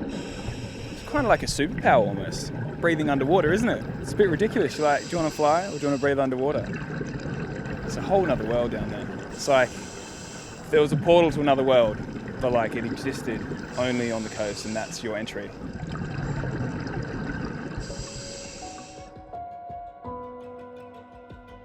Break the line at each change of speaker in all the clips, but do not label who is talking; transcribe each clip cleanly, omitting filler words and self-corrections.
It's kind of like a superpower almost. Breathing underwater, isn't it? It's a bit ridiculous. You're like, do you want to fly or do you want to breathe underwater? It's a whole other world down there. It's like if there was a portal to another world, but like it existed only on the coast and that's your entry.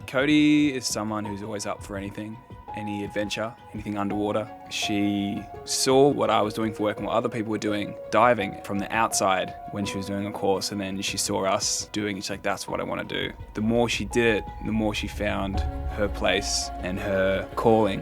Cody is someone who's always up for anything, any adventure, anything underwater. She saw what I was doing for work and what other people were doing, diving from the outside when she was doing a course, and then she saw us doing it. She's like, that's what I want to do. The more she did it, the more she found her place and her calling.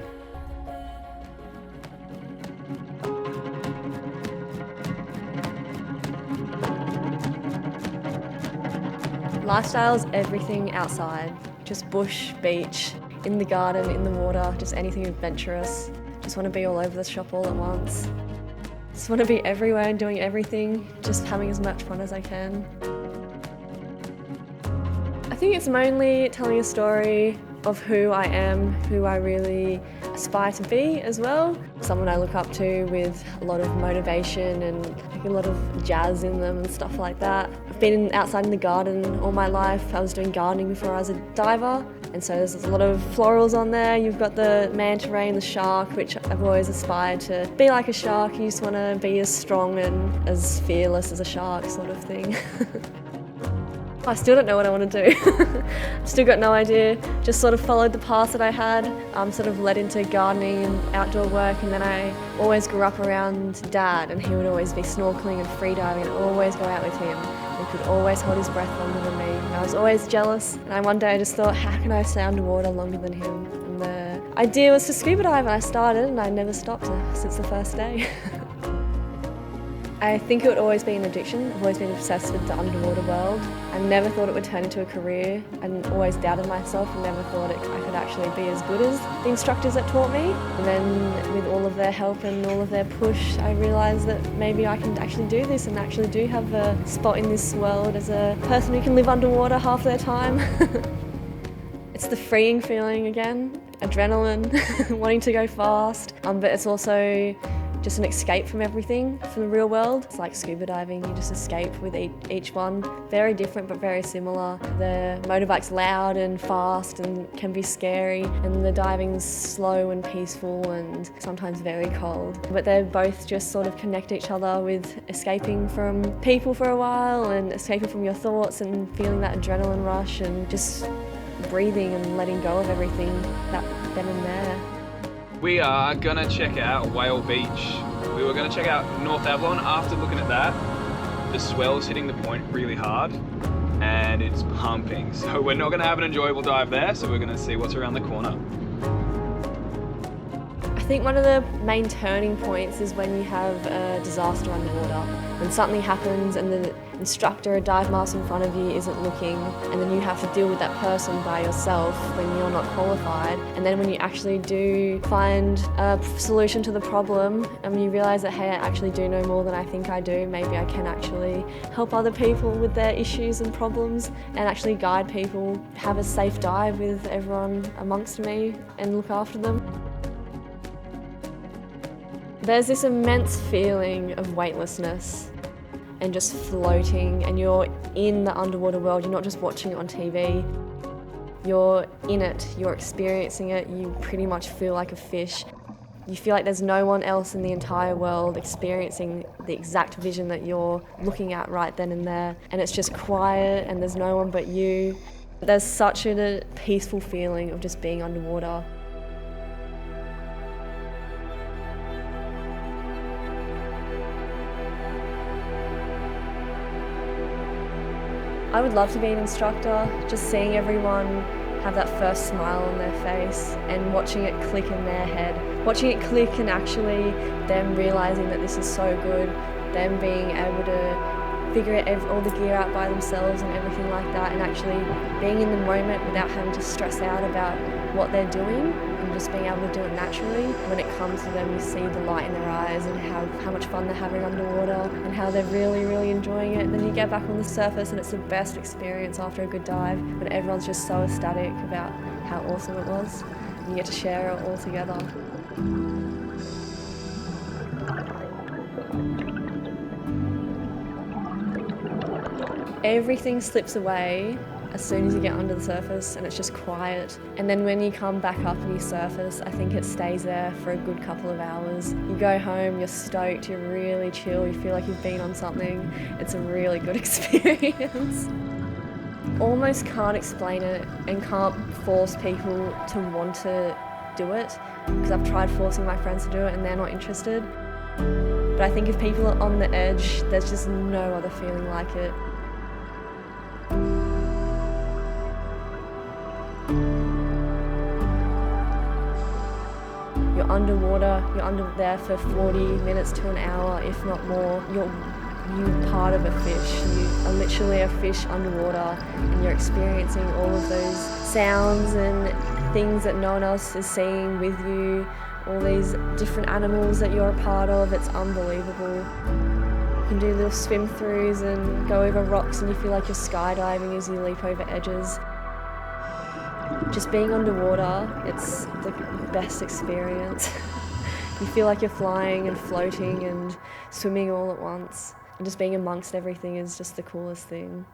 Lifestyle's everything outside. Just bush, beach, in the garden, in the water, just anything adventurous. Just want to be all over the shop all at once. Just want to be everywhere and doing everything, just having as much fun as I can. I think it's mainly telling a story of who I am, who I really aspire to be as well. Someone I look up to with a lot of motivation and a lot of jazz in them and stuff like that. I've been outside in the garden all my life. I was doing gardening before I was a diver, and so there's a lot of florals on there. You've got the manta ray and the shark, which I've always aspired to be like a shark. You just want to be as strong and as fearless as a shark sort of thing. I still don't know what I want to do. Still got no idea. Just sort of followed the path that I had, sort of led into gardening and outdoor work, and then I always grew up around Dad, and he would always be snorkeling and freediving, and always go out with him. He could always hold his breath longer than me, and I was always jealous. And one day I just thought, how can I stay underwater longer than him? And the idea was to scuba dive, and I started, and I never stopped since the first day. I think it would always be an addiction. I've always been obsessed with the underwater world. I never thought it would turn into a career. I always doubted myself and never thought I could actually be as good as the instructors that taught me. And then with all of their help and all of their push, I realised that maybe I can actually do this and actually do have a spot in this world as a person who can live underwater half their time. It's the freeing feeling again, adrenaline, wanting to go fast, but it's also just an escape from everything, from the real world. It's like scuba diving, you just escape with each one. Very different but very similar. The motorbike's loud and fast and can be scary, and the diving's slow and peaceful and sometimes very cold. But they both just sort of connect each other with escaping from people for a while and escaping from your thoughts and feeling that adrenaline rush and just breathing and letting go of everything that then and there.
We are gonna check out Whale Beach. We were gonna check out North Avalon. After looking at that, the swell's hitting the point really hard and it's pumping. So we're not gonna have an enjoyable dive there, so we're gonna see what's around the corner.
I think one of the main turning points is when you have a disaster underwater. When something happens and the instructor or dive master in front of you isn't looking, and then you have to deal with that person by yourself when you're not qualified. And then when you actually do find a solution to the problem, and you realise that, hey, I actually do know more than I think I do, maybe I can actually help other people with their issues and problems and actually guide people, have a safe dive with everyone amongst me and look after them. There's this immense feeling of weightlessness and just floating, and you're in the underwater world. You're not just watching it on TV. You're in it, you're experiencing it, you pretty much feel like a fish. You feel like there's no one else in the entire world experiencing the exact vision that you're looking at right then and there. And it's just quiet and there's no one but you. There's such a peaceful feeling of just being underwater. I would love to be an instructor, just seeing everyone have that first smile on their face and watching it click in their head. Watching it click and actually them realising that this is so good, them being able to figure all the gear out by themselves and everything like that, and actually being in the moment without having to stress out about what they're doing and just being able to do it naturally. When it comes to them, you see the light in their eyes and how much fun they're having underwater and how they're really, really enjoying it. And then you get back on the surface and it's the best experience after a good dive when everyone's just so ecstatic about how awesome it was. And you get to share it all together. Everything slips away as soon as you get under the surface and it's just quiet. And then when you come back up and you surface, I think it stays there for a good couple of hours. You go home, you're stoked, you're really chill, you feel like you've been on something. It's a really good experience. Almost can't explain it and can't force people to want to do it, because I've tried forcing my friends to do it and they're not interested. But I think if people are on the edge, there's just no other feeling like it. You're underwater, you're under there for 40 minutes to an hour, if not more. You're part of a fish. You are literally a fish underwater, and you're experiencing all of those sounds and things that no one else is seeing with you, all these different animals that you're a part of. It's unbelievable. You can do little swim throughs and go over rocks, and you feel like you're skydiving as you leap over edges. Just being underwater, it's the best experience. You feel like you're flying and floating and swimming all at once. And just being amongst everything is just the coolest thing.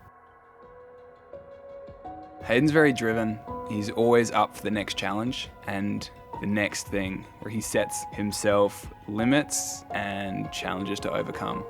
Hayden's very driven. He's always up for the next challenge and the next thing, where he sets himself limits and challenges to overcome.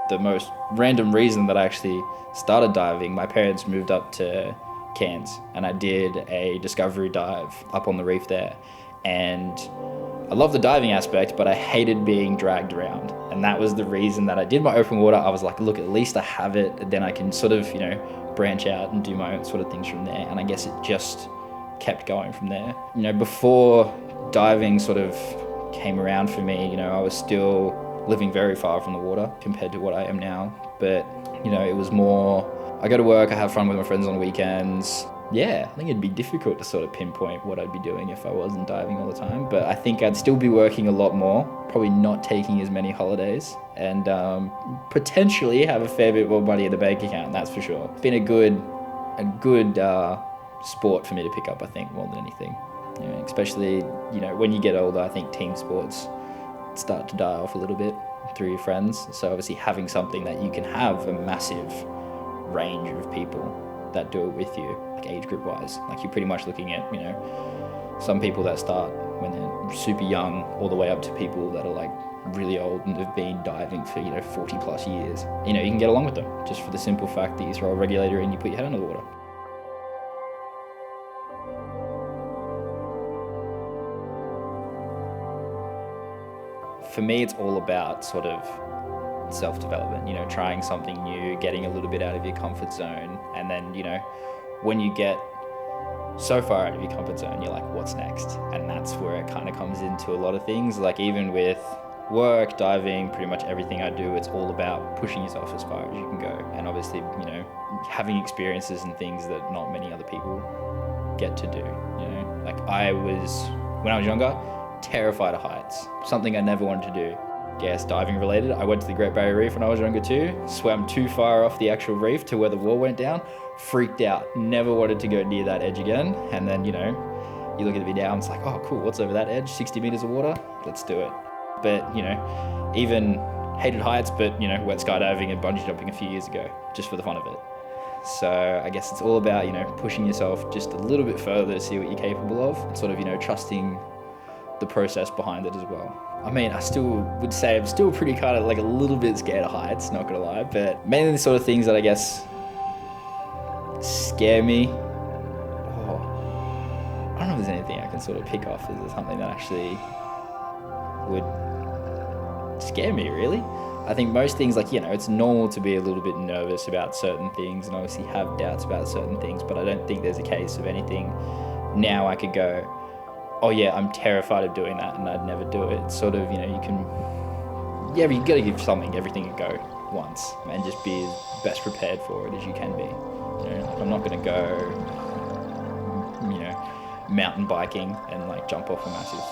The most random reason that I actually started diving, my parents moved up to Cairns and I did a discovery dive up on the reef there. And I love the diving aspect, but I hated being dragged around. And that was the reason that I did my open water. I was like, look, at least I have it. And then I can sort of, branch out and do my own sort of things from there. And I guess it just kept going from there. Before diving sort of came around for me, I was still living very far from the water compared to what I am now. But, it was more, I go to work, I have fun with my friends on weekends. Yeah, I think it'd be difficult to sort of pinpoint what I'd be doing if I wasn't diving all the time. But I think I'd still be working a lot more, probably not taking as many holidays, and potentially have a fair bit more money in the bank account, that's for sure. It's been a good sport for me to pick up, I think, more than anything. Especially, when you get older, I think team sports start to die off a little bit through your friends. So obviously having something that you can have a massive range of people that do it with you, like age group wise. Like you're pretty much looking at, some people that start when they're super young all the way up to people that are like really old and have been diving for, 40 plus years. You can get along with them just for the simple fact that you throw a regulator in, you put your head under the water. For me, it's all about sort of self-development, trying something new, getting a little bit out of your comfort zone. And then, when you get so far out of your comfort zone, you're like, what's next? And that's where it kind of comes into a lot of things. Like even with work, diving, pretty much everything I do, it's all about pushing yourself as far as you can go. And obviously, having experiences and things that not many other people get to do, Like when I was younger, terrified of heights, something I never wanted to do. Yes, diving related. I went to the Great Barrier Reef when I was younger too, swam too far off the actual reef to where the wall went down, freaked out, never wanted to go near that edge again. And then, you look at the video now and it's like, oh cool, what's over that edge? 60 meters of water, let's do it. But, even hated heights, but, went skydiving and bungee jumping a few years ago, just for the fun of it. So I guess it's all about, pushing yourself just a little bit further to see what you're capable of, and sort of, trusting the process behind it as well. I mean, I still would say I'm still pretty kind of like a little bit scared of heights, not gonna lie, but mainly the sort of things that I guess scare me. I don't know if there's anything I can sort of pick off as something that actually would scare me, really. I think most things, like, it's normal to be a little bit nervous about certain things and obviously have doubts about certain things, but I don't think there's a case of anything now I could go, oh yeah, I'm terrified of doing that and I'd never do it. It's sort of, you gotta give everything a go. once and just be as best prepared for it as you can be. You know, like I'm not going to go, you know, mountain biking and like jump off a massive,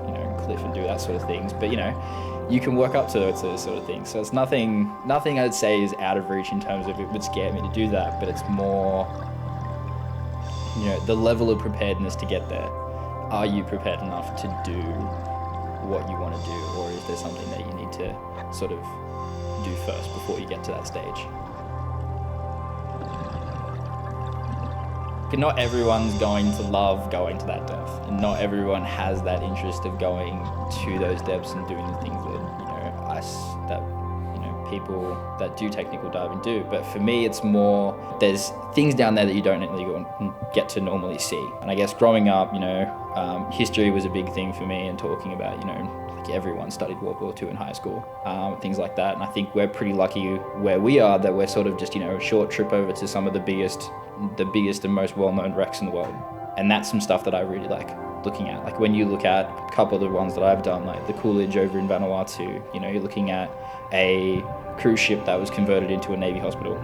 you know, cliff and do that sort of things. But you know, you can work up to those sort of things. So it's nothing I'd say is out of reach in terms of it would scare me to do that. But it's more, you know, the level of preparedness to get there. Are you prepared enough to do what you want to do, or is there something that you need to sort of do first before you get to that stage? Not everyone's going to love going to that depth, and not everyone has that interest of going to those depths and doing the things that, you know, people that do technical diving do. But for me, it's more, there's things down there that you don't get to normally see. And I guess growing up, you know, history was a big thing for me, and talking about, you know, like everyone studied World War II in high school, things like that. And I think we're pretty lucky where we are that we're sort of just, you know, a short trip over to some of the biggest and most well-known wrecks in the world. And that's some stuff that I really like looking at. Like when you look at a couple of the ones that I've done, like the Coolidge over in Vanuatu, you know, you're looking at a cruise ship that was converted into a Navy hospital.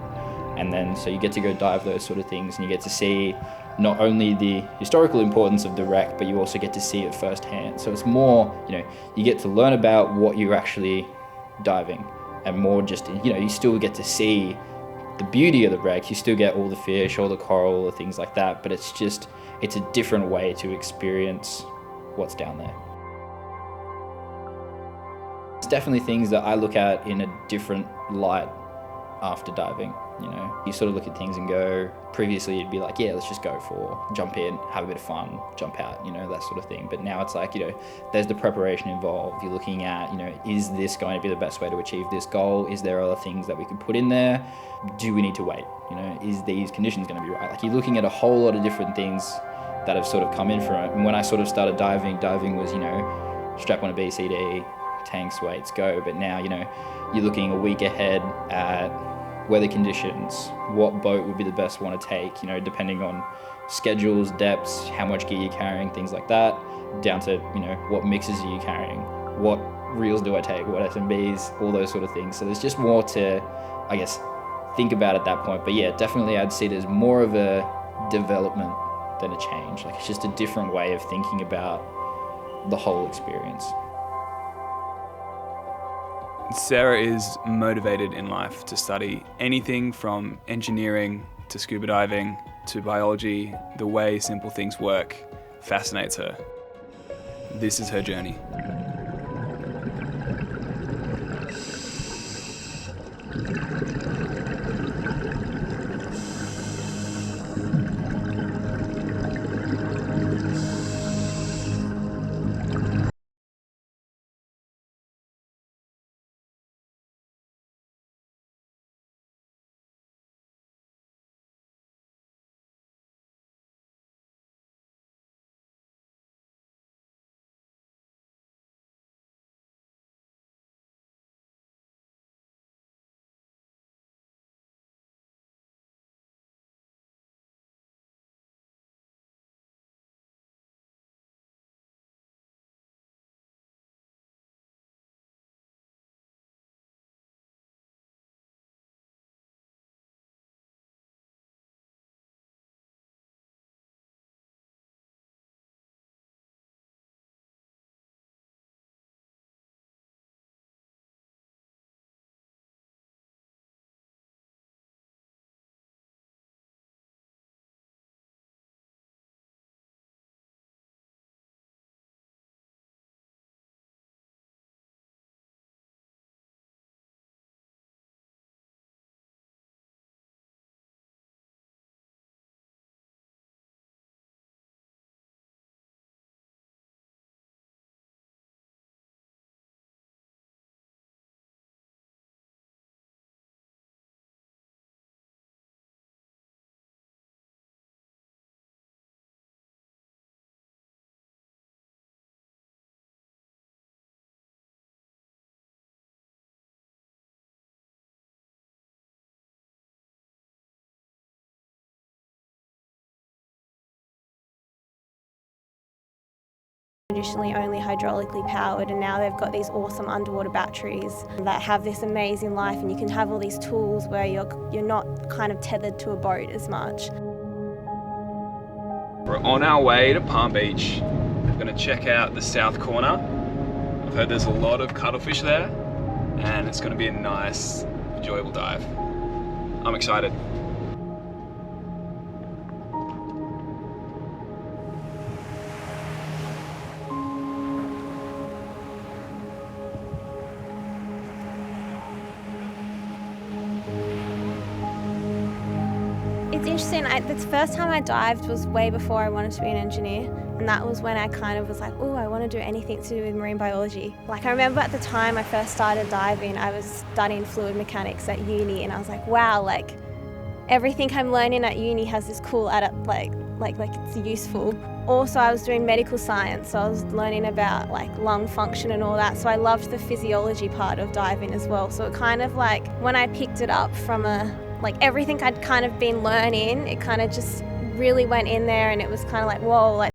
And then so you get to go dive those sort of things, and you get to see not only the historical importance of the wreck, but you also get to see it firsthand. So it's more, you know, you get to learn about what you're actually diving, and more just, you know, you still get to see the beauty of the wreck. You still get all the fish, all the coral, all the things like that, but it's a different way to experience what's down there. It's definitely things that I look at in a different light after diving. You know, you sort of look at things and go, previously you'd be like, yeah, let's just go for, jump in, have a bit of fun, jump out, you know, that sort of thing. But now it's like, you know, there's the preparation involved. You're looking at, you know, is this going to be the best way to achieve this goal? Is there other things that we could put in there? Do we need to wait? You know, is these conditions going to be right? Like you're looking at a whole lot of different things that have sort of come in from it. And when I sort of started diving was, you know, strap on a BCD, tanks, weights, go. But now, you know, you're looking a week ahead at weather conditions, what boat would be the best one to take, you know, depending on schedules, depths, how much gear you're carrying, things like that, down to, you know, what mixes are you carrying, what reels do I take, what SMBs, all those sort of things. So there's just more to, I guess, think about at that point. But yeah, definitely I'd see it as more of a development than a change. Like it's just a different way of thinking about the whole experience.
Sarah is motivated in life to study anything from engineering to scuba diving to biology. The way simple things work fascinates her. This is her journey.
Traditionally only hydraulically powered, and now they've got these awesome underwater batteries that have this amazing life, and you can have all these tools where you're not kind of tethered to a boat as much.
We're on our way to Palm Beach. We're going to check out the south corner. I've heard there's a lot of cuttlefish there, and it's going to be a nice, enjoyable dive. I'm excited.
It's interesting, the first time I dived was way before I wanted to be an engineer, and that was when I kind of was like, oh, I want to do anything to do with marine biology. Like, I remember at the time I first started diving, I was studying fluid mechanics at uni, and I was like, wow, like everything I'm learning at uni has this cool like it's useful. Also, I was doing medical science, so I was learning about like lung function and all that, so I loved the physiology part of diving as well. So it kind of like, when I picked it up from like everything I'd kind of been learning, it kind of just really went in there, and it was kind of like, whoa, like.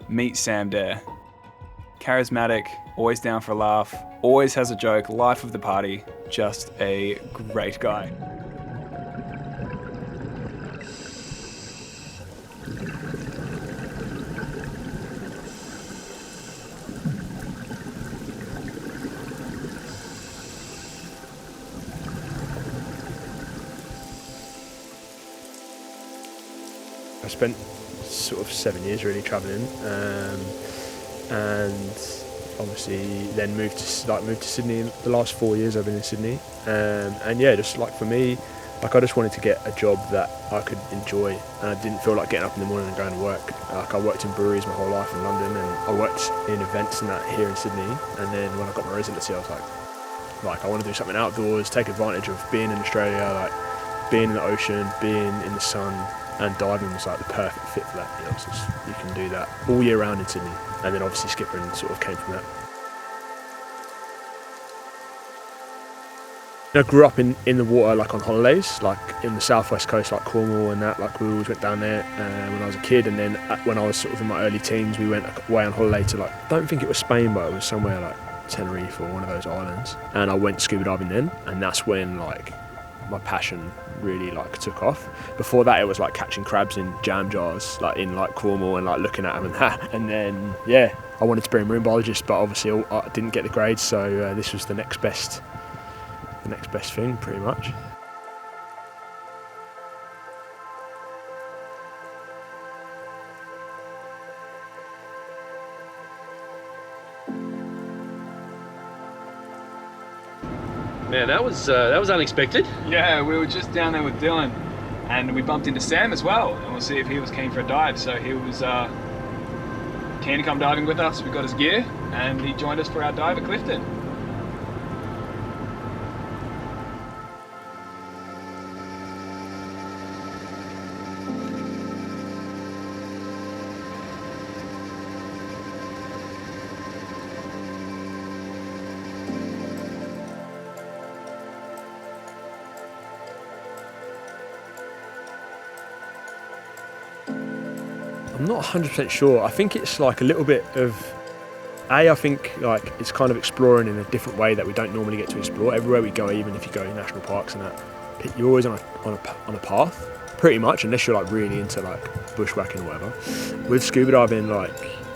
Meet Sam Dare. Charismatic, always down for a laugh, always has a joke, life of the party, just a great guy.
I spent sort of 7 years really travelling, and obviously then moved to Sydney. In the last 4 years I've been in Sydney, and yeah, just like for me, like I just wanted to get a job that I could enjoy, and I didn't feel like getting up in the morning and going to work. Like I worked in breweries my whole life in London, and I worked in events and that here in Sydney, and then when I got my residency I was like I want to do something outdoors, take advantage of being in Australia, like being in the ocean, being in the sun. And diving was like the perfect fit for that. You know, it's just, you can do that all year round in Sydney, and then obviously skippering sort of came from that. I grew up in the water, like on holidays, like in the southwest coast, like Cornwall and that. Like we always went down there when I was a kid, and then when I was sort of in my early teens, we went away on holiday to, like, I don't think it was Spain, but it was somewhere like Tenerife or one of those islands, and I went scuba diving then, and that's when like my passion really like took off. Before that, it was like catching crabs in jam jars, like in like Cornwall, and like looking at them and that. And then yeah, I wanted to be a marine biologist, but obviously I didn't get the grades, so this was the next best thing, pretty much.
Man, that was unexpected.
Yeah, we were just down there with Dylan, and we bumped into Sam as well, and we'll see if he was keen for a dive. So he was keen to come diving with us. We got his gear, and he joined us for our dive at Clifton.
I'm not 100% sure. I think it's like a little bit of I think like it's kind of exploring in a different way that we don't normally get to explore. Everywhere we go, even if you go to national parks and that, you're always on a path, pretty much, unless you're like really into like bushwhacking or whatever. With scuba diving, like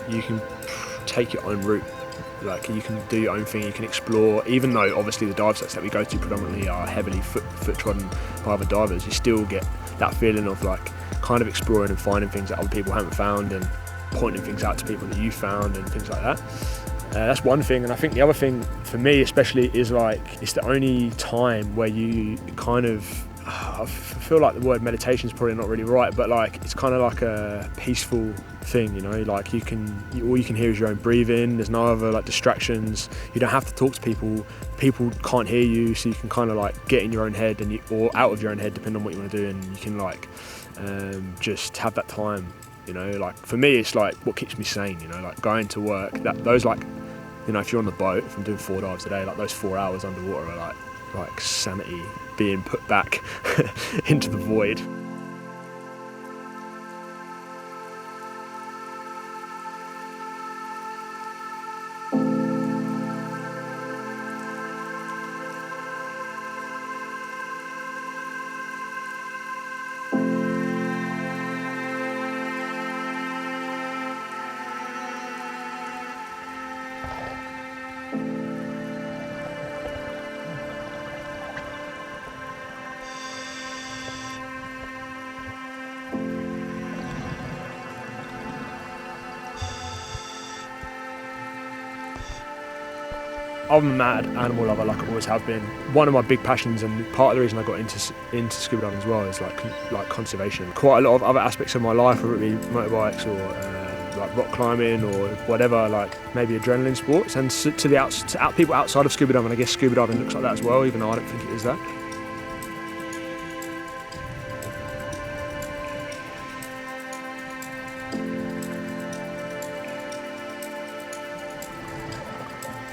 you can take your own route. Like you can do your own thing, you can explore, even though obviously the dive sites that we go to predominantly are heavily foot trodden by other divers, you still get that feeling of like kind of exploring and finding things that other people haven't found and pointing things out to people that you found and things like that. That's one thing, and I think the other thing for me especially is like it's the only time where you kind of I feel like the word meditation is probably not really right, but like it's kind of like a peaceful thing, you know, like all you can hear is your own breathing. There's no other like distractions. You don't have to talk to people can't hear you, so you can kind of like get in your own head or out of your own head depending on what you want to do, and you can like just have that time, you know. Like for me it's like what keeps me sane, you know, like going to work, those like, you know, if you're on the boat, if I'm doing 4 dives a day, like those 4 hours underwater are like sanity being put back into the void. I'm a mad animal lover, like I always have been. One of my big passions, and part of the reason I got into scuba diving as well, is like conservation. Quite a lot of other aspects of my life, whether it be motorbikes or like rock climbing or whatever, like maybe adrenaline sports. And to people outside of scuba diving, I guess scuba diving looks like that as well, even though I don't think it is that.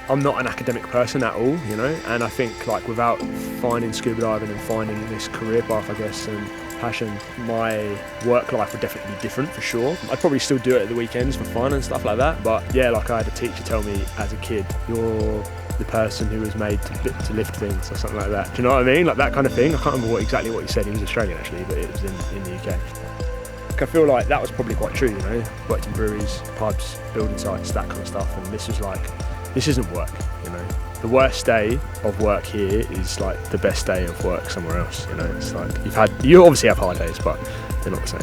I'm not an academic person at all, you know, and I think like without finding scuba diving and finding this career path, I guess, and passion, my work life would definitely be different for sure. I'd probably still do it at the weekends for fun and stuff like that, but yeah, like I had a teacher tell me as a kid, you're the person who was made to lift things or something like that. Do you know what I mean? Like that kind of thing. I can't remember exactly what he said. He was Australian actually, but it was in the UK. I feel like that was probably quite true, you know. Worked in breweries, pubs, building sites, that kind of stuff, and this was like, this isn't work, you know. The worst day of work here is like the best day of work somewhere else, you know. It's like you obviously have hard days, but they're not the same.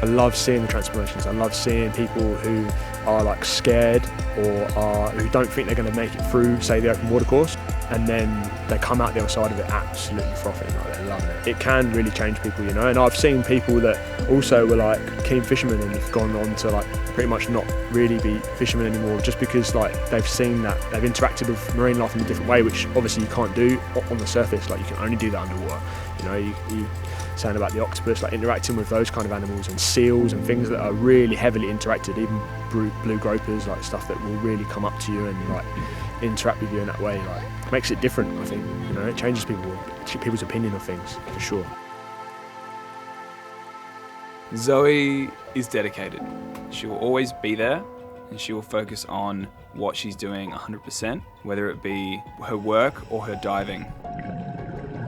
I love seeing the transformations. I love seeing people who are like scared or who don't think they're going to make it through, say, the open water course, and then they come out the other side of it absolutely frothing, like they're loving it. It can really change people, you know. And I've seen people that also were like keen fishermen and have gone on to like pretty much not really be fishermen anymore, just because like they've seen that, they've interacted with marine life in a different way, which obviously you can't do on the surface. Like you can only do that underwater, you know. saying about the octopus, like interacting with those kind of animals and seals and things that are really heavily interacted, even blue gropers, like stuff that will really come up to you and like interact with you in that way, like makes it different. I think, you know, it changes people's opinion of things for sure.
Zoe is dedicated. She will always be there, and she will focus on what she's doing 100%, whether it be her work or her diving.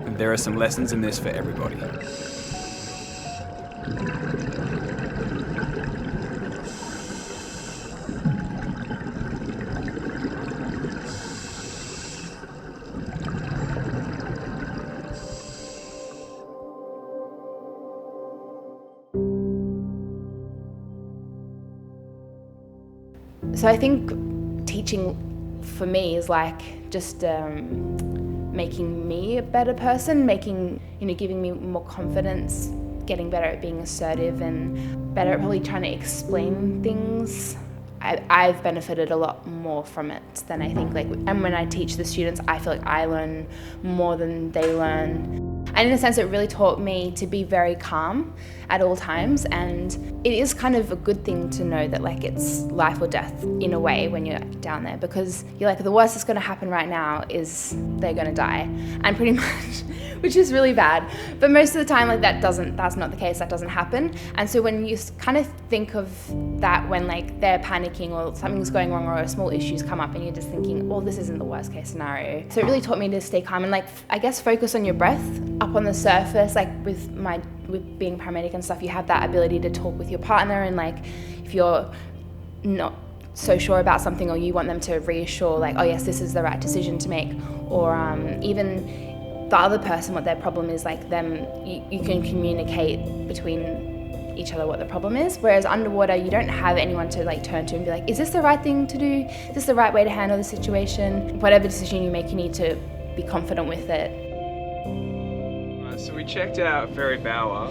And there are some lessons in this for everybody.
So I think teaching for me is like just making me a better person, giving me more confidence, getting better at being assertive and better at probably trying to explain things. I've benefited a lot more from it than I think, and when I teach the students, I feel like I learn more than they learn. And in a sense, it really taught me to be very calm at all times, and it is kind of a good thing to know that it's life or death in a way when you're down there, because you're like, the worst that's going to happen right now is they're going to die, and pretty much, which is really bad. But most of the time, that's not the case. That doesn't happen. And so when you kind of think of that when they're panicking or something's going wrong or small issues come up, and you're just thinking, oh, this isn't the worst case scenario. So it really taught me to stay calm and I guess focus on your breath. Up on the surface, with being paramedic and stuff, you have that ability to talk with your partner, and if you're not so sure about something or you want them to reassure, oh yes, this is the right decision to make, or even the other person, what their problem is, you can communicate between each other what the problem is. Whereas underwater, you don't have anyone to turn to and be like, is this the right thing to do? Is this the right way to handle the situation? Whatever decision you make, you need to be confident with it.
So we checked out Ferry Bower,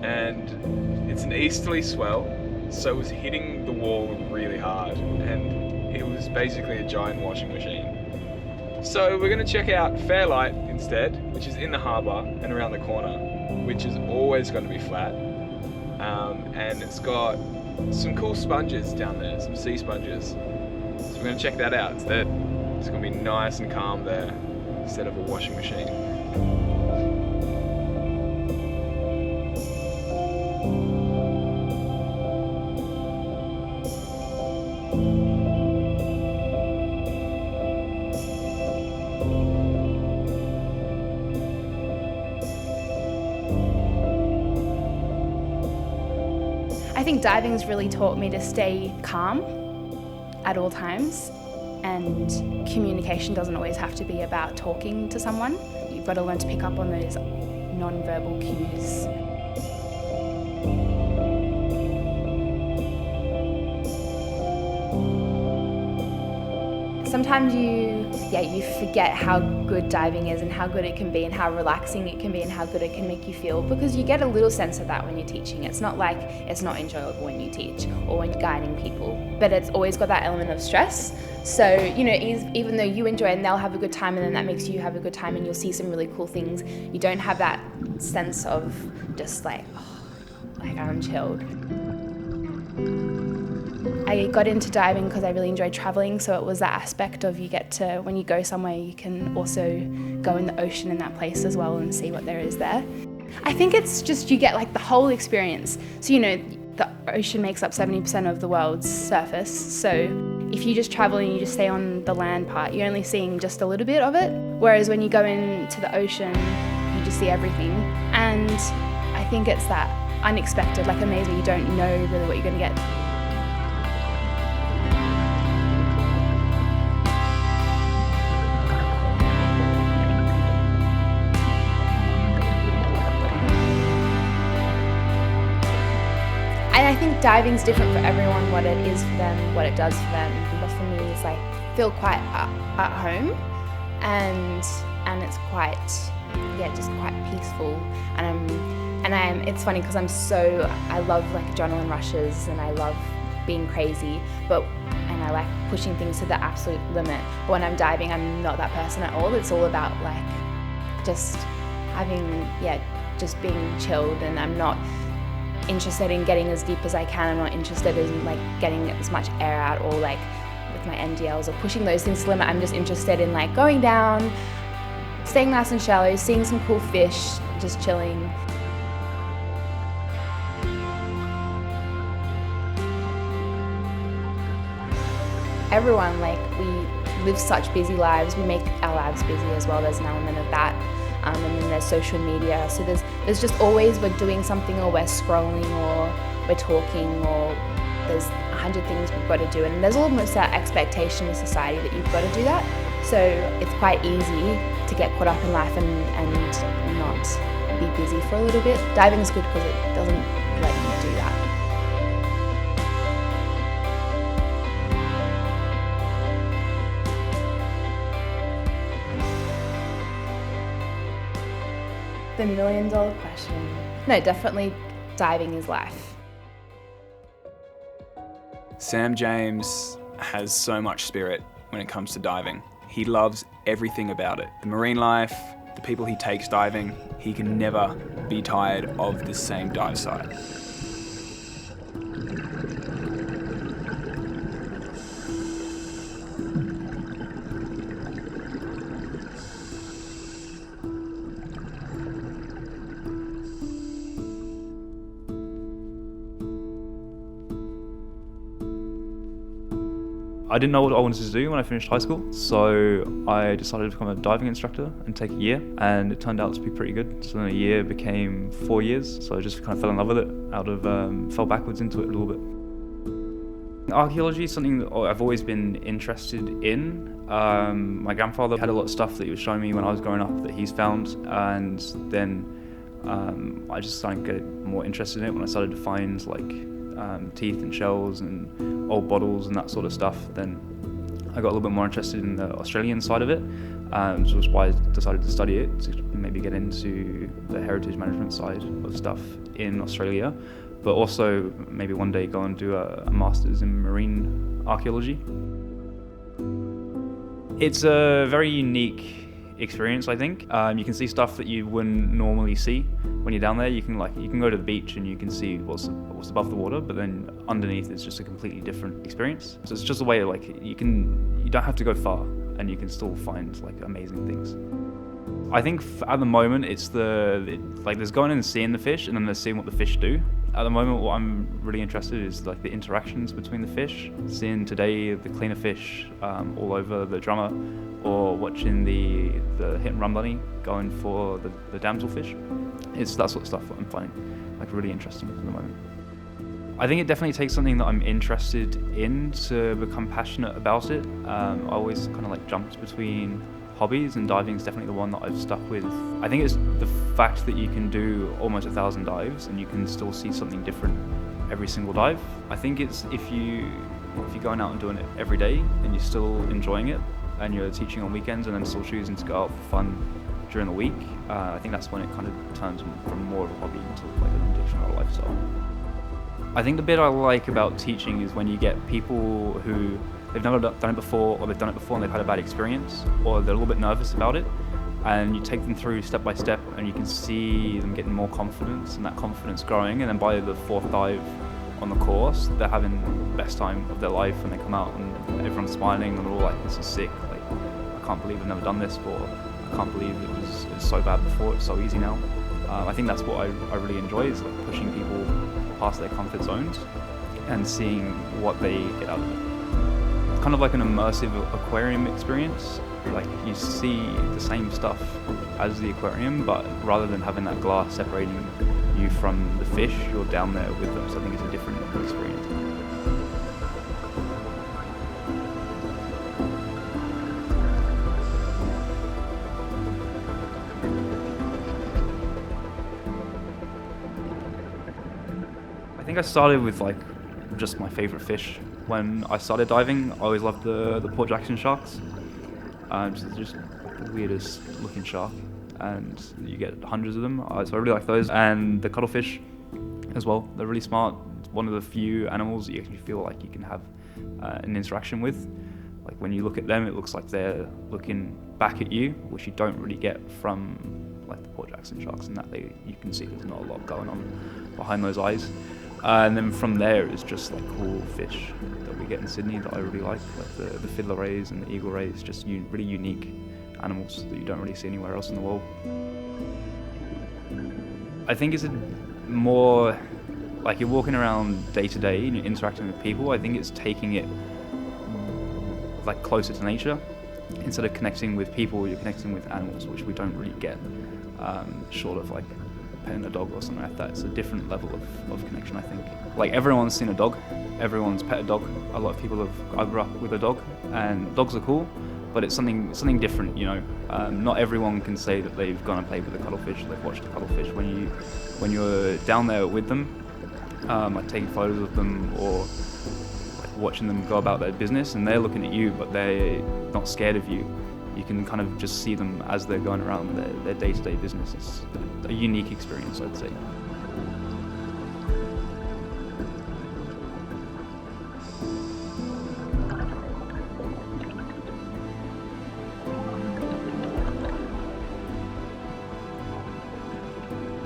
and it's an easterly swell, so it was hitting the wall really hard, and it was basically a giant washing machine. So we're going to check out Fairlight instead, which is in the harbour and around the corner, which is always going to be flat, and it's got some cool sponges down there, some sea sponges. So we're going to check that out instead. It's going to be nice and calm there instead of a washing machine.
I think diving's really taught me to stay calm at all times, and communication doesn't always have to be about talking to someone. You've got to learn to pick up on those non-verbal cues. Sometimes you forget how good diving is and how good it can be and how relaxing it can be and how good it can make you feel, because you get a little sense of that when you're teaching. It's not like it's not enjoyable when you teach or when you're guiding people, but it's always got that element of stress. So, even though you enjoy it and they'll have a good time, and then that makes you have a good time and you'll see some really cool things, you don't have that sense of just I'm chilled. I got into diving because I really enjoyed traveling, so it was that aspect of when you go somewhere, you can also go in the ocean in that place as well and see what there is there. I think it's just you get the whole experience. So the ocean makes up 70% of the world's surface, so if you just travel and you just stay on the land part, you're only seeing just a little bit of it, whereas when you go into the ocean, you just see everything. And I think it's that unexpected, amazing, you don't know really what you're going to get. And I think diving's different for everyone, what it is for them, what it does for them. But for me, it's feel quite at home, and it's quite, just quite peaceful. And it's funny because I love adrenaline rushes and I love being crazy, and I like pushing things to the absolute limit. But when I'm diving, I'm not that person at all. It's all about just having, just being chilled, and I'm not interested in getting as deep as I can. I'm not interested in like getting as much air out or like with my NDLs or pushing those things to the limit. I'm just interested in like going down, staying nice and shallow, seeing some cool fish, just chilling. Everyone, like, we live such busy lives. We make our lives busy as well. There's an element of that. And then there's social media. So there's just always we're doing something, or we're scrolling, or we're talking, or there's 100 things we've got to do. And there's almost that expectation in society that you've got to do that. So it's quite easy to get caught up in life and not be busy for a little bit. Diving is good because it doesn't let you do that. The $1 million question. No, definitely diving is life.
Sam James has so much spirit when it comes to diving. He loves everything about it. The marine life, the people he takes diving, he can never be tired of the same dive site.
I didn't know what I wanted to do when I finished high school, so I decided to become a diving instructor and take a year, and it turned out to be pretty good. So then a year became 4 years, so I just kind of fell in love with it, fell backwards into it a little bit. Archaeology is something that I've always been interested in. My grandfather had a lot of stuff that he was showing me when I was growing up that he's found, and then I just started to get more interested in it when I started to find teeth and shells and old bottles and that sort of stuff. Then I got a little bit more interested in the Australian side of it, so that's why I decided to study it, to maybe get into the heritage management side of stuff in Australia, but also maybe one day go and do a master's in marine archaeology. It's a very unique experience, I think. You can see stuff that you wouldn't normally see when you're down there. You can go to the beach and you can see what's above the water, but then underneath it's just a completely different experience. So it's just a way you don't have to go far and you can still find amazing things. I think at the moment it's there's going in and seeing the fish, and then there's seeing what the fish do. At the moment, what I'm really interested in is the interactions between the fish. Seeing today the cleaner fish all over the drummer, or watching the hit and run bunny going for the damselfish. It's that sort of stuff that I'm finding really interesting at the moment. I think it definitely takes something that I'm interested in to become passionate about it. I always kind of jumped between hobbies, and diving is definitely the one that I've stuck with. I think it's the fact that you can do almost 1,000 dives and you can still see something different every single dive. I think it's if you're going out and doing it every day and you're still enjoying it, and you're teaching on weekends and then still choosing to go out for fun during the week, I think that's when it kind of turns from more of a hobby into an addiction or a lifestyle. I think the bit I like about teaching is when you get people who they've never done it before, or they've done it before and they've had a bad experience, or they're a little bit nervous about it, and you take them through step by step and you can see them getting more confidence and that confidence growing, and then by the 4th dive on the course they're having the best time of their life, and they come out and everyone's smiling and they're all like, this is sick, I can't believe I've never done this before, I can't believe it was so bad before, it's so easy now. I think that's what I really enjoy, is pushing people past their comfort zones and seeing what they get out of it. It's kind of like an immersive aquarium experience. You see the same stuff as the aquarium, but rather than having that glass separating you from the fish, you're down there with them, so I think it's a different experience. I think I started with just my favourite fish. When I started diving, I always loved the Port Jackson sharks. Just the weirdest looking shark, and you get hundreds of them, so I really like those. And the cuttlefish as well, they're really smart. It's one of the few animals that you actually feel like you can have an interaction with. When you look at them, it looks like they're looking back at you, which you don't really get from like the Port Jackson sharks and that, you can see there's not a lot going on behind those eyes. And then from there it's just like cool fish that we get in Sydney that I really like the fiddler rays and the eagle rays, just really unique animals that you don't really see anywhere else in the world. I think it's more like you're walking around day to day and you're interacting with people. I think it's taking it like closer to nature. Instead of connecting with people, you're connecting with animals, which we don't really get short of like petting a dog or something like that. It's a different level of connection, I think. Like everyone's seen a dog, everyone's pet a dog. A lot of people I grew up with a dog, and dogs are cool, but it's something different, you know. Not everyone can say that they've gone and played with a cuttlefish, they've watched a cuttlefish. When you're down there with them, like taking photos of them or like watching them go about their business, and they're looking at you, but they're not scared of you. You can kind of just see them as they're going around their day-to-day business. It's a unique experience, I'd say.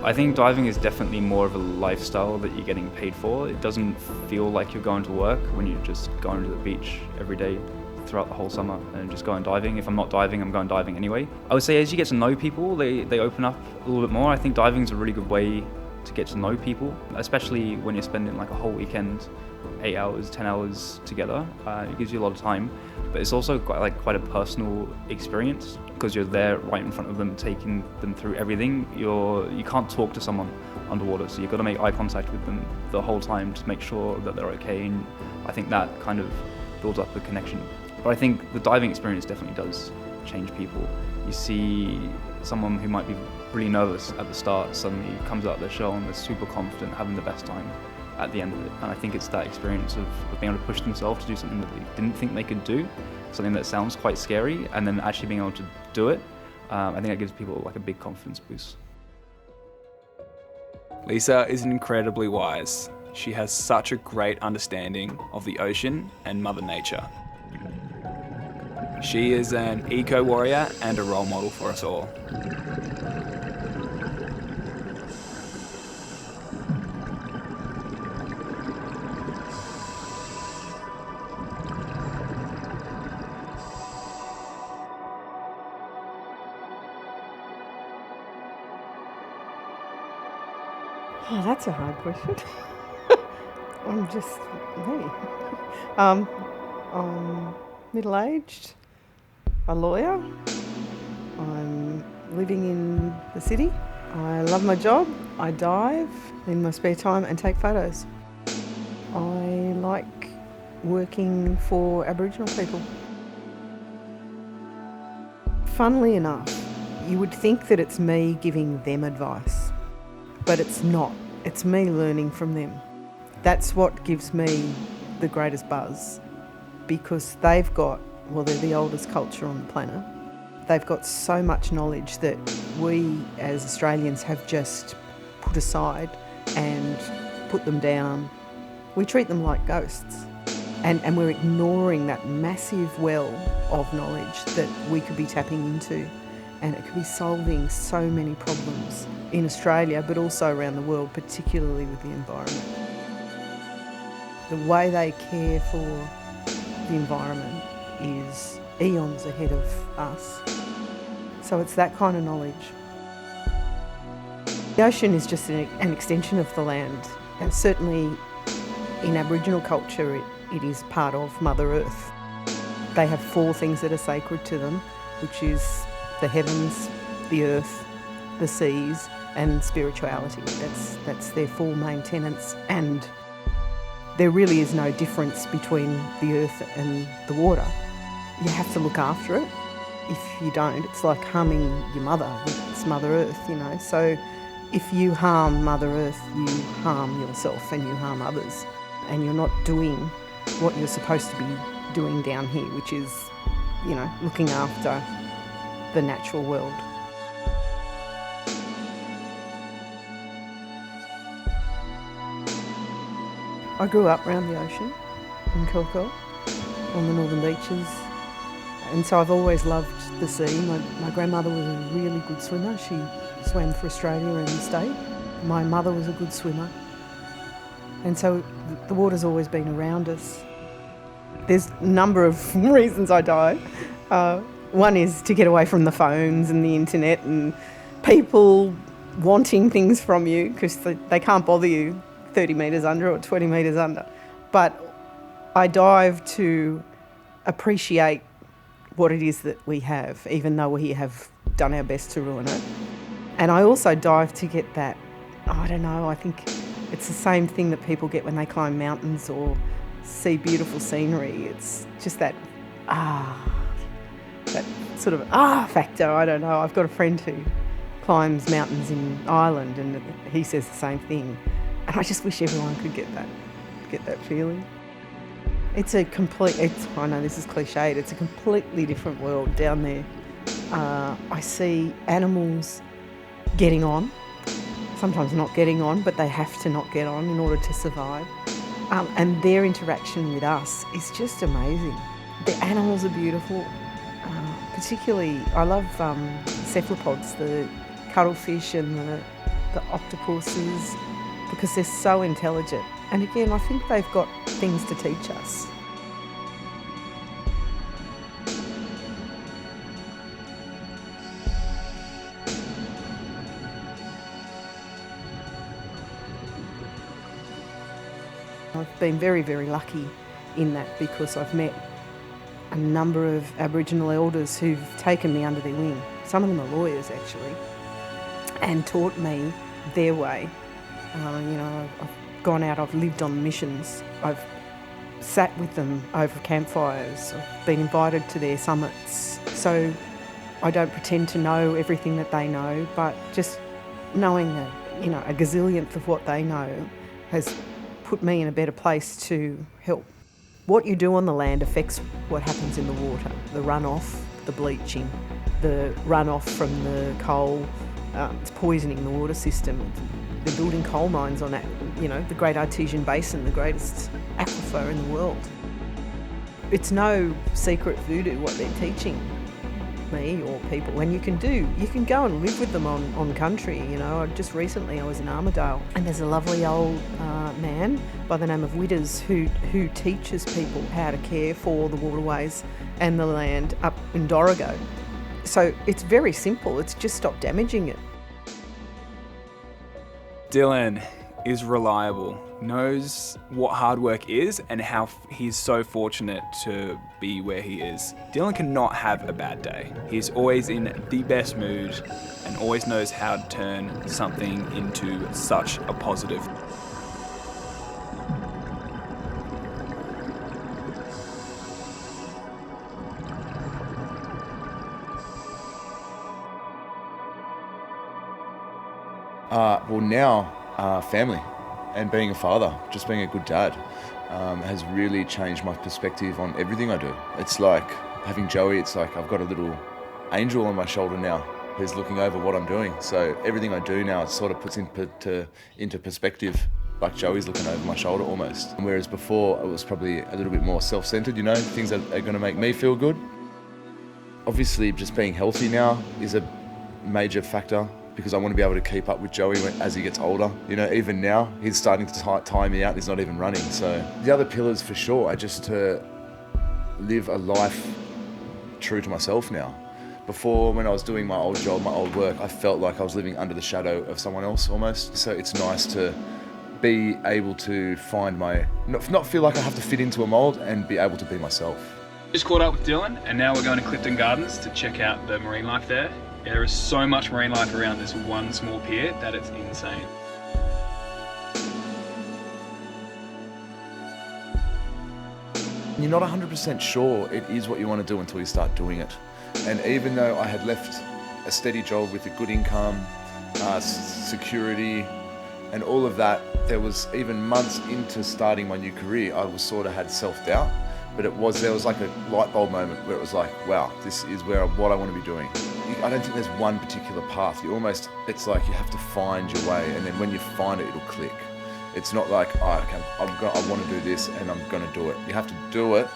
I think diving is definitely more of a lifestyle that you're getting paid for. It doesn't feel like you're going to work when you're just going to the beach every day throughout the whole summer and just going diving. If I'm not diving, I'm going diving anyway. I would say as you get to know people, they open up a little bit more. I think diving is a really good way to get to know people, especially when you're spending like a whole weekend, 8 hours, 10 hours together. It gives you a lot of time, but it's also quite a personal experience because you're there right in front of them, taking them through everything. You can't talk to someone underwater, so you've got to make eye contact with them the whole time to make sure that they're okay, and I think that kind of builds up the connection. But I think the diving experience definitely does change people. You see someone who might be really nervous at the start suddenly comes out their shell and they're super confident, having the best time at the end of it. And I think it's that experience of being able to push themselves to do something that they didn't think they could do, something that sounds quite scary, and then actually being able to do it. I think that gives people like a big confidence boost.
Lisa is incredibly wise. She has such a great understanding of the ocean and Mother Nature. She is an eco-warrior and a role model for us all.
Oh, that's a hard question. I'm just me. I'm middle-aged, a lawyer. I'm living in the city. I love my job. I dive in my spare time and take photos. I like working for Aboriginal people. Funnily enough, you would think that it's me giving them advice, but it's not. It's me learning from them. That's what gives me the greatest buzz, because they're the oldest culture on the planet. They've got so much knowledge that we as Australians have just put aside and put them down. We treat them like ghosts, and we're ignoring that massive well of knowledge that we could be tapping into, and it could be solving so many problems in Australia, but also around the world, particularly with the environment. The way they care for the environment is eons ahead of us. So it's that kind of knowledge. The ocean is just an extension of the land, and certainly in Aboriginal culture it is part of Mother Earth. They have 4 things that are sacred to them, which is the heavens, the earth, the seas, and spirituality. That's their 4 main tenets, and there really is no difference between the earth and the water. You have to look after it. If you don't, it's like harming your mother. It's Mother Earth, you know. So if you harm Mother Earth, you harm yourself and you harm others. And you're not doing what you're supposed to be doing down here, which is, you know, looking after the natural world. I grew up around the ocean in Kilcoyle, on the northern beaches, and so I've always loved the sea. My grandmother was a really good swimmer. She swam for Australia in the state. My mother was a good swimmer. And so the water's always been around us. There's a number of reasons I dive. One is to get away from the phones and the internet and people wanting things from you because they can't bother you 30 metres under or 20 metres under. But I dive to appreciate what it is that we have, even though we have done our best to ruin it. And I also dive to get that, I don't know, I think it's the same thing that people get when they climb mountains or see beautiful scenery. It's just that sort of factor. I don't know. I've got a friend who climbs mountains in Ireland and he says the same thing. And I just wish everyone could get that feeling. I know this is cliched, it's a completely different world down there. I see animals getting on, sometimes not getting on, but they have to not get on in order to survive. And their interaction with us is just amazing. The animals are beautiful. Particularly, I love cephalopods, the cuttlefish and the octopuses, because they're so intelligent. And again, I think they've got things to teach us. I've been very, very lucky in that because I've met a number of Aboriginal elders who've taken me under their wing. Some of them are lawyers actually, and taught me their way. I've gone out, I've lived on missions, I've sat with them over campfires, I've been invited to their summits. So I don't pretend to know everything that they know, but just knowing a gazillionth of what they know has put me in a better place to help. What you do on the land affects what happens in the water. The runoff, the bleaching, the runoff from the coal, it's poisoning the water system. They're building coal mines on that, the Great Artesian Basin, the greatest aquifer in the world. It's no secret voodoo what they're teaching me or people. And you can go and live with them on country. Just recently I was in Armidale and there's a lovely old man by the name of Widders who teaches people how to care for the waterways and the land up in Dorrigo. So it's very simple, it's just stop damaging it.
Dylan is reliable, knows what hard work is and how he's so fortunate to be where he is. Dylan cannot have a bad day. He's always in the best mood and always knows how to turn something into such a positive.
Family and being a father, just being a good dad, has really changed my perspective on everything I do. It's like having Joey, it's like I've got a little angel on my shoulder now who's looking over what I'm doing. So everything I do now, it sort of puts into perspective, like Joey's looking over my shoulder almost. Whereas before, it was probably a little bit more self-centered, things that are going to make me feel good. Obviously, just being healthy now is a major factor, because I want to be able to keep up with Joey as he gets older. Even now, he's starting to tire me out and he's not even running. So the other pillars for sure are just to live a life true to myself now. Before, when I was doing my old job, my old work, I felt like I was living under the shadow of someone else almost. So it's nice to be able to find not feel like I have to fit into a mold and be able to be myself.
Just caught up with Dylan and now we're going to Clifton Gardens to check out the marine life there. There is so much marine life around this one small pier that it's insane.
You're not 100% sure it is what you want to do until you start doing it. And even though I had left a steady job with a good income, security, and all of that, there was even months into starting my new career, I was sort of had self-doubt. But there was like a light bulb moment where it was like, wow, this is what I want to be doing. I don't think there's one particular path. It's like you have to find your way, and then when you find it, it'll click. It's not like, I want to do this and I'm going to do it. You have to do it,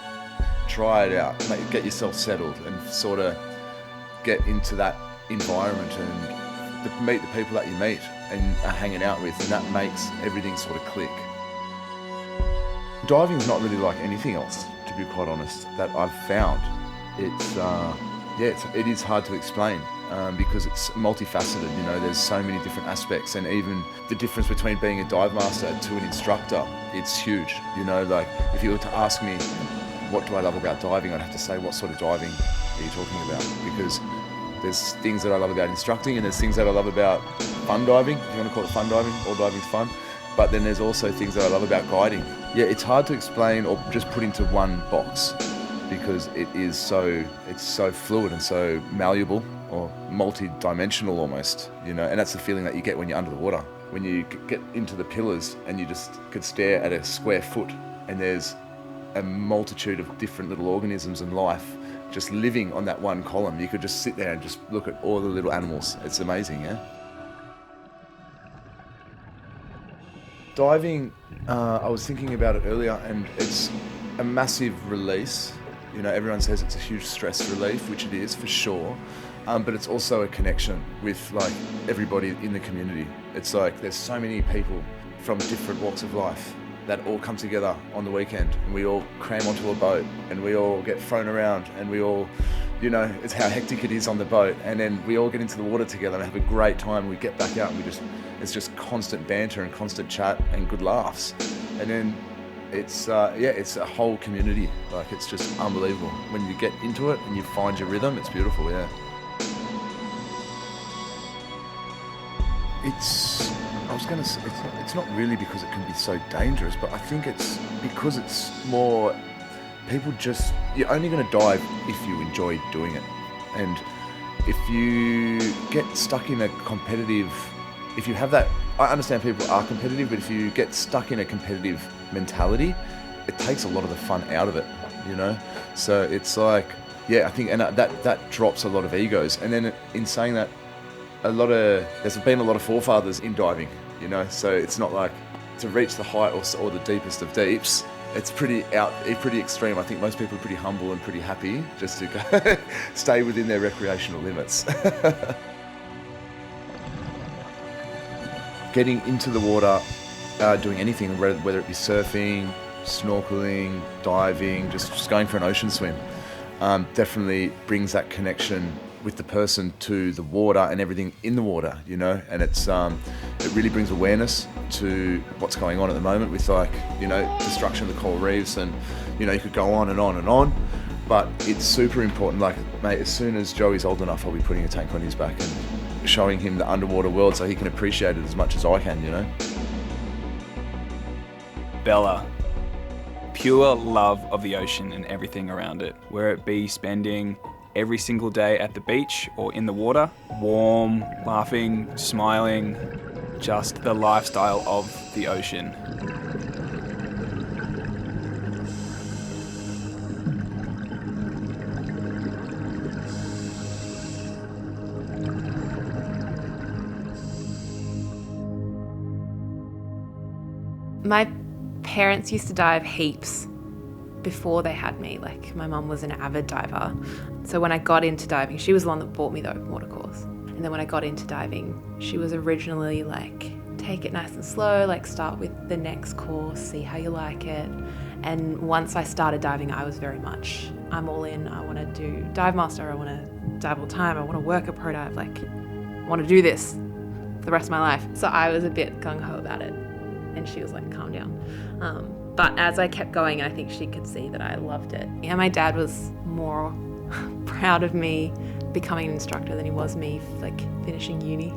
try it out, get yourself settled and sort of get into that environment and meet the people that you meet and are hanging out with, and that makes everything sort of click. Diving is not really like anything else, to be quite honest, that I've found. It is hard to explain because it's multifaceted. You know, there's so many different aspects, and even the difference between being a dive master to an instructor, it's huge. You know, like if you were to ask me what do I love about diving, I'd have to say what sort of diving are you talking about, because there's things that I love about instructing and there's things that I love about fun diving, if you want to call it fun diving. All diving's fun. But then there's also things that I love about guiding. Yeah, it's hard to explain or just put into one box because it's so fluid and so malleable or multi-dimensional almost, you know, and that's the feeling that you get when you're under the water. When you get into the pillars and you just could stare at a square foot and there's a multitude of different little organisms and life just living on that one column. You could just sit there and just look at all the little animals. It's amazing, yeah? Diving, I was thinking about it earlier, and it's a massive release. You know, everyone says it's a huge stress relief, which it is for sure, but it's also a connection with like everybody in the community. It's like there's so many people from different walks of life that all come together on the weekend, and we all cram onto a boat and we all get thrown around, and we all, you know, it's how hectic it is on the boat, and then we all get into the water together and have a great time. We get back out and it's just constant banter and constant chat and good laughs, and then it's a whole community. Like, it's just unbelievable when you get into it and you find your rhythm. It's beautiful. It's not really because it can be so dangerous, but I think it's because it's more people you're only going to dive if you enjoy doing it. And if you get stuck in if you have that, I understand people are competitive, but if you get stuck in a competitive mentality, it takes a lot of the fun out of it, you know? So it's like, I think, and that drops a lot of egos. And then in saying that, there's been a lot of forefathers in diving, you know, so it's not like to reach the height or the deepest of deeps. It's pretty extreme. I think most people are pretty humble and pretty happy just to go stay within their recreational limits. Getting into the water, doing anything, whether it be surfing, snorkeling, diving, just going for an ocean swim, definitely brings that connection with the person to the water and everything in the water, you know, and it really brings awareness to what's going on at the moment with, like, you know, destruction of the coral reefs, and, you know, you could go on and on and on, but it's super important. Like, mate, as soon as Joey's old enough, I'll be putting a tank on his back and showing him the underwater world so he can appreciate it as much as I can, you know.
Bella. Pure love of the ocean and everything around it, where it be spending every single day at the beach or in the water, warm, laughing, smiling, just the lifestyle of the ocean.
My parents used to dive heaps before they had me. Like, my mum was an avid diver. So when I got into diving, she was the one that bought me the open water course. And then when I got into diving, she was originally like, take it nice and slow, like start with the next course, see how you like it. And once I started diving, I was very much, I'm all in. I want to do dive master. I want to dive all the time. I want to work a pro dive. Like, I want to do this for the rest of my life. So I was a bit gung-ho about it. And she was like, calm down. But as I kept going, I think she could see that I loved it. Yeah, my dad was more proud of me becoming an instructor than he was me, like, finishing uni.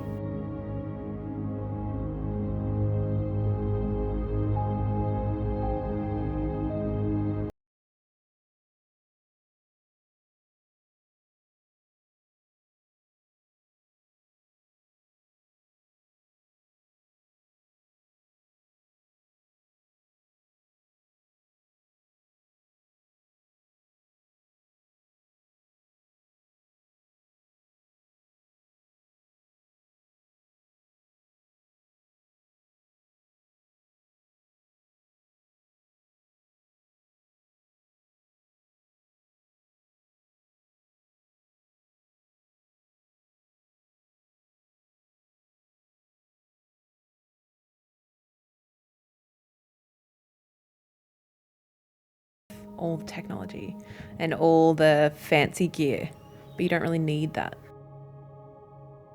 all the technology and all the fancy gear, but you don't really need that.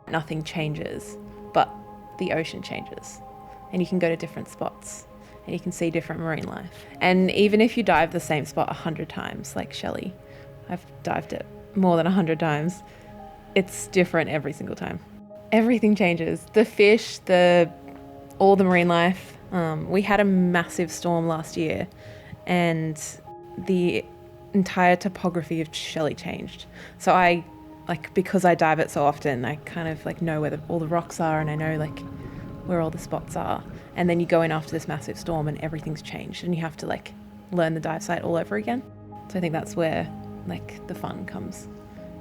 Nothing changes, but the ocean changes, and you can go to different spots and you can see different marine life. And even if you dive the same spot 100 times, like Shelley, I've dived it more than 100 times, it's different every single time. Everything changes. The fish, all the marine life. We had a massive storm last year and the entire topography of Shelley changed. So because I dive it so often, I kind of know where all the rocks are, and I know where all the spots are. And then you go in after this massive storm and everything's changed and you have to learn the dive site all over again. So I think that's where the fun comes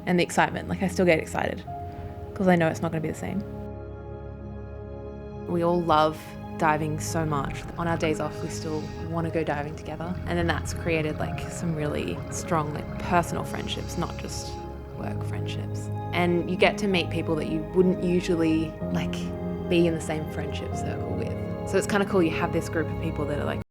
and the excitement. I still get excited because I know it's not going to be the same. We all love diving so much. On our days off, we still want to go diving together. And then that's created some really strong personal friendships, not just work friendships. And you get to meet people that you wouldn't usually be in the same friendship circle with. So it's kind of cool. You have this group of people that are